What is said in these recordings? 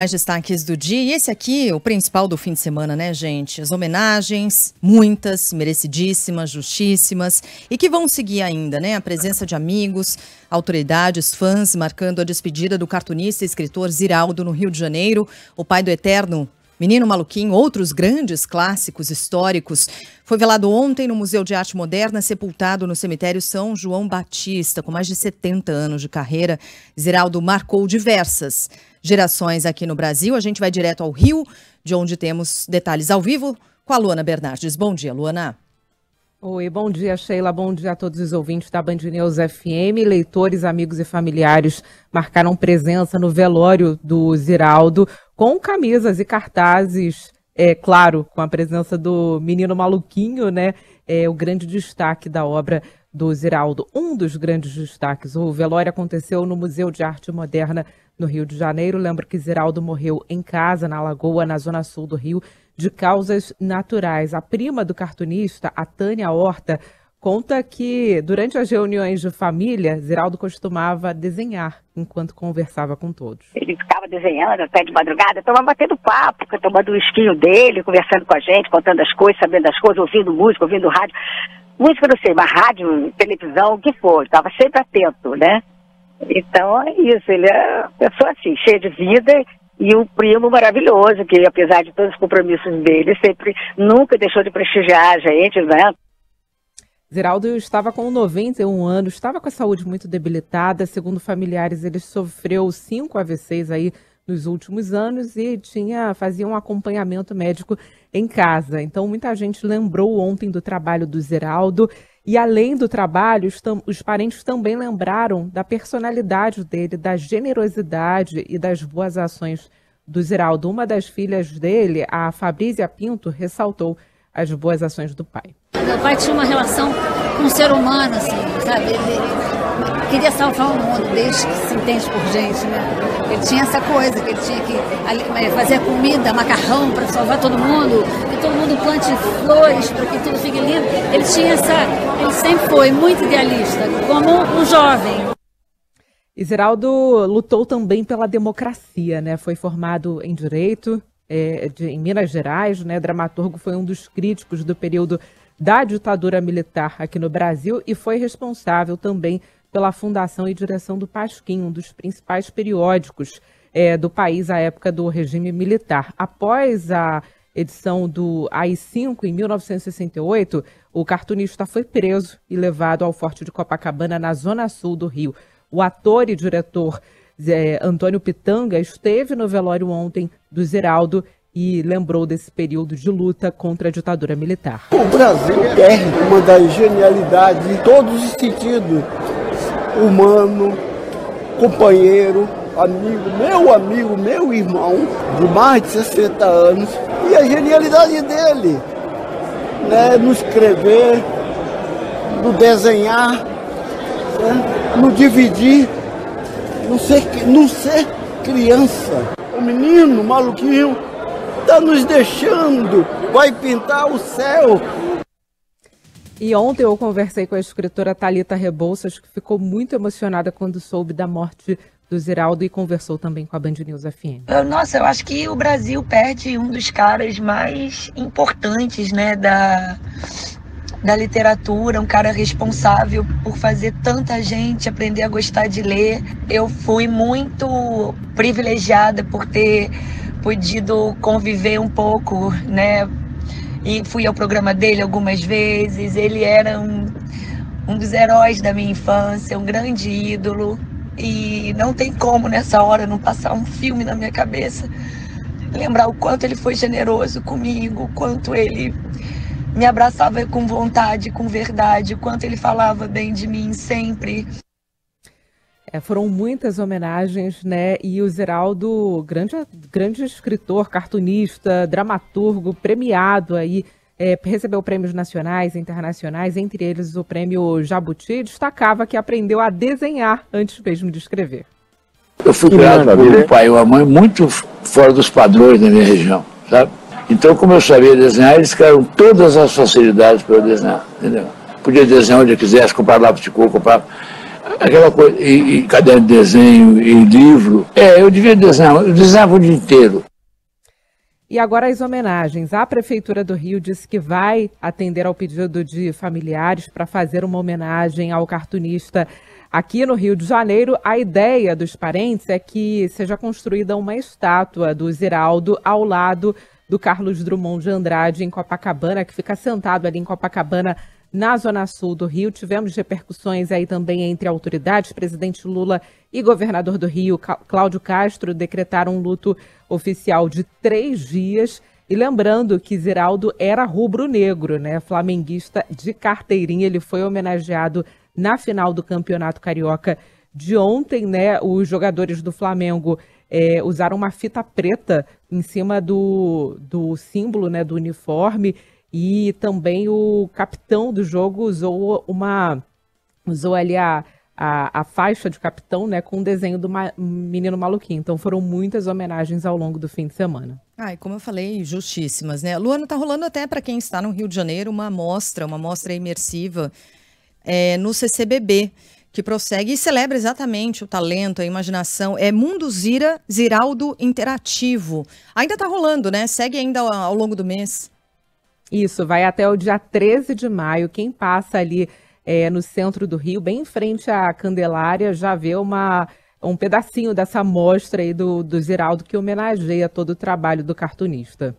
Mais destaques do dia, e esse aqui, o principal do fim de semana, né, gente? As homenagens, muitas, merecidíssimas, justíssimas, e que vão seguir ainda, né? A presença de amigos, autoridades, fãs, marcando a despedida do cartunista e escritor Ziraldo no Rio de Janeiro, o pai do eterno Menino Maluquinho, outros grandes clássicos históricos. Foi velado ontem no Museu de Arte Moderna, sepultado no cemitério São João Batista, com mais de 70 anos de carreira. Ziraldo marcou diversas gerações aqui no Brasil. A gente vai direto ao Rio, de onde temos detalhes ao vivo com a Luana Bernardes. Bom dia, Luana. Oi, bom dia, Sheila. Bom dia a todos os ouvintes da Band News FM. Leitores, amigos e familiares marcaram presença no velório do Ziraldo com camisas e cartazes, claro, com a presença do Menino Maluquinho, né? O grande destaque da obra do Ziraldo. Um dos grandes destaques. O velório aconteceu no Museu de Arte Moderna, no Rio de Janeiro. Lembro que Ziraldo morreu em casa, na Lagoa, na zona sul do Rio, de causas naturais. A prima do cartunista, a Tânia Horta, conta que durante as reuniões de família, Ziraldo costumava desenhar enquanto conversava com todos. Ele ficava desenhando até de madrugada, estava batendo papo, tomando o esquinho dele, conversando com a gente, contando as coisas, sabendo das coisas, ouvindo música, ouvindo rádio. Música, não sei, mas rádio, televisão, o que for, estava sempre atento, né? Então é isso, ele é uma pessoa assim, cheia de vida. E um primo maravilhoso, que apesar de todos os compromissos dele, sempre, nunca deixou de prestigiar a gente, né? Ziraldo estava com 91 anos, estava com a saúde muito debilitada. Segundo familiares, ele sofreu 5 AVCs aí nos últimos anos e fazia um acompanhamento médico em casa. Então, muita gente lembrou ontem do trabalho do Ziraldo. E além do trabalho, os parentes também lembraram da personalidade dele, da generosidade e das boas ações do Ziraldo. Uma das filhas dele, a Fabrícia Pinto, ressaltou as boas ações do pai. Meu pai tinha uma relação com o ser humano, assim, sabe? Ele queria salvar o mundo, desde que se entende por gente, né? Ele tinha essa coisa, que ele tinha que fazer comida, macarrão para salvar todo mundo, que todo mundo plante flores para que tudo fique lindo. Ele sempre foi muito idealista, como um jovem. E Ziraldo lutou também pela democracia, né? Foi formado em Direito em Minas Gerais, né? Dramaturgo, foi um dos críticos do período da ditadura militar aqui no Brasil e foi responsável também pela fundação e direção do Pasquim, um dos principais periódicos do país à época do regime militar. Após a edição do AI-5, em 1968, o cartunista foi preso e levado ao Forte de Copacabana, na zona sul do Rio. O ator e diretor Antônio Pitanga esteve no velório ontem do Ziraldo e lembrou desse período de luta contra a ditadura militar. O Brasil é uma das genialidades em todos os sentidos. Humano, companheiro, amigo, meu irmão, de mais de 60 anos. E a genialidade dele, né, no escrever, no desenhar, né, no dividir, no ser criança. O menino maluquinho está nos deixando, vai pintar o céu. E ontem eu conversei com a escritora Thalita Rebouças, que ficou muito emocionada quando soube da morte do Ziraldo e conversou também com a Band News FM. Nossa, eu acho que o Brasil perde um dos caras mais importantes, né, da literatura, um cara responsável por fazer tanta gente aprender a gostar de ler. Eu fui muito privilegiada por ter podido conviver um pouco, né, e fui ao programa dele algumas vezes. Ele era um dos heróis da minha infância, um grande ídolo. E não tem como nessa hora não passar um filme na minha cabeça. Lembrar o quanto ele foi generoso comigo, o quanto ele me abraçava com vontade, com verdade, o quanto ele falava bem de mim sempre. Foram muitas homenagens, né? E o Ziraldo, grande escritor, cartunista, dramaturgo, premiado aí, recebeu prêmios nacionais e internacionais, entre eles o prêmio Jabuti, destacava que aprendeu a desenhar antes mesmo de escrever. Eu fui criado por um pai e uma mãe muito fora dos padrões da minha região, sabe? Então, como eu sabia desenhar, eles criaram todas as facilidades para eu desenhar, entendeu? Podia desenhar onde eu quisesse, comprar lápis de cor, comprar aquela coisa, e caderno de desenho, e livro. Eu devia desenhar, eu desenhava o dia inteiro. E agora as homenagens. A Prefeitura do Rio disse que vai atender ao pedido de familiares para fazer uma homenagem ao cartunista aqui no Rio de Janeiro. A ideia dos parentes é que seja construída uma estátua do Ziraldo ao lado do Carlos Drummond de Andrade, em Copacabana, que fica sentado ali em Copacabana, na zona sul do Rio. Tivemos repercussões aí também entre autoridades. Presidente Lula e governador do Rio, Cláudio Castro, decretaram um luto oficial de 3 dias. E lembrando que Ziraldo era rubro-negro, né? Flamenguista de carteirinha. Ele foi homenageado na final do Campeonato Carioca de ontem, né? Os jogadores do Flamengo usaram uma fita preta em cima do símbolo, né, do uniforme. E também o capitão do jogo usou ali a faixa de capitão, né, com o desenho do menino maluquinho. Então foram muitas homenagens ao longo do fim de semana. E como eu falei, justíssimas, né? Luana, tá rolando até para quem está no Rio de Janeiro uma mostra imersiva no CCBB, que prossegue e celebra exatamente o talento, a imaginação. É Mundo Ziraldo Interativo. Ainda tá rolando, né? Segue ainda ao longo do mês. Isso, vai até o dia 13 de maio. Quem passa ali no centro do Rio, bem em frente à Candelária, já vê um pedacinho dessa mostra aí do Ziraldo, que homenageia todo o trabalho do cartunista.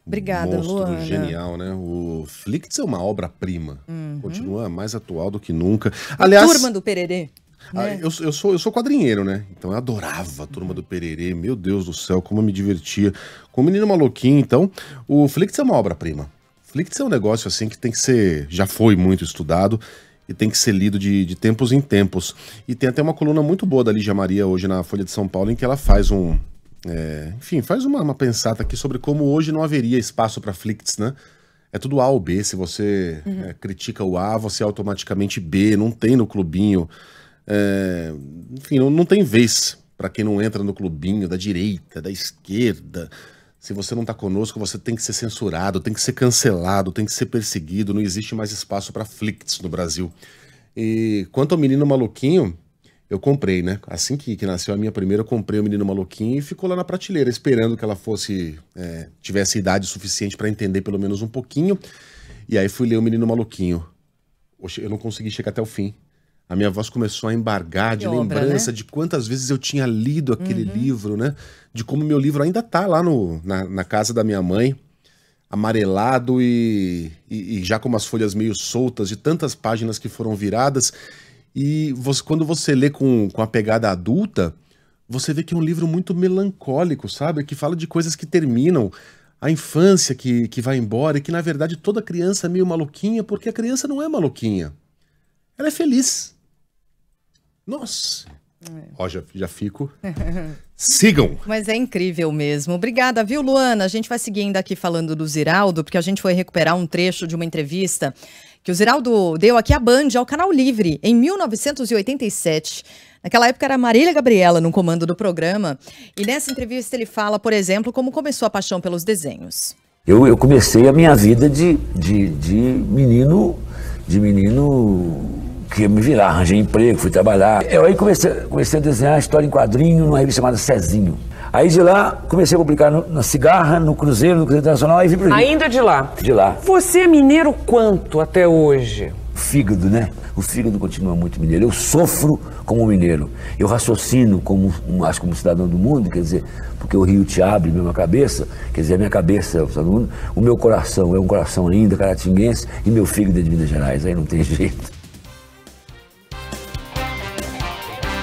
Obrigada, Luana. Genial, né? O Flicts é uma obra-prima. Continua mais atual do que nunca. Aliás, Turma do Pererê. Né? Eu sou quadrinheiro, né? Então eu adorava a Turma do Pererê. Meu Deus do céu, como eu me divertia. Com o Menino Maluquinho, então, o Flicts é uma obra-prima. Flicts é um negócio assim que tem que ser, já foi muito estudado e tem que ser lido de tempos em tempos. E tem até uma coluna muito boa da Lígia Maria hoje na Folha de São Paulo, em que ela faz faz uma pensata aqui sobre como hoje não haveria espaço para Flicts, né? É tudo A ou B, se você critica o A, você é automaticamente B, não tem no clubinho. Enfim, não tem vez para quem não entra no clubinho da direita, da esquerda. Se você não tá conosco, você tem que ser censurado, tem que ser cancelado, tem que ser perseguido, não existe mais espaço para Flicts no Brasil. E quanto ao Menino Maluquinho, eu comprei, né? Assim que nasceu a minha primeira, eu comprei o Menino Maluquinho e ficou lá na prateleira, esperando que ela tivesse idade suficiente para entender pelo menos um pouquinho. E aí fui ler o Menino Maluquinho. Eu não consegui chegar até o fim. A minha voz começou a embargar de lembrança, né? De quantas vezes eu tinha lido aquele livro, né? De como meu livro ainda tá lá na casa da minha mãe, amarelado e já com umas folhas meio soltas, de tantas páginas que foram viradas. E quando você lê com a pegada adulta, você vê que é um livro muito melancólico, sabe? Que fala de coisas que terminam, a infância que vai embora, e que na verdade toda criança é meio maluquinha, porque a criança não é maluquinha. Ela é feliz. Nossa. Ó, já fico. Sigam! Mas é incrível mesmo. Obrigada, viu, Luana? A gente vai seguir ainda aqui falando do Ziraldo, porque a gente foi recuperar um trecho de uma entrevista que o Ziraldo deu aqui à Band, ao Canal Livre, em 1987. Naquela época era a Marília Gabriela no comando do programa. E nessa entrevista ele fala, por exemplo, como começou a paixão pelos desenhos. Eu comecei a minha vida de menino que ia me virar, arranjei emprego, fui trabalhar. Eu aí comecei a desenhar história em quadrinho numa revista chamada Cezinho. Aí de lá, comecei a publicar na Cigarra, no Cruzeiro Internacional, aí vim pro Rio. Ainda de lá? De lá. Você é mineiro quanto até hoje? O fígado, né? O fígado continua muito mineiro. Eu sofro como mineiro. Eu raciocino acho como cidadão do mundo, quer dizer, porque o Rio te abre mesmo a cabeça, quer dizer, a minha cabeça, o meu coração é um coração ainda caratinguense e meu fígado é de Minas Gerais, aí não tem jeito.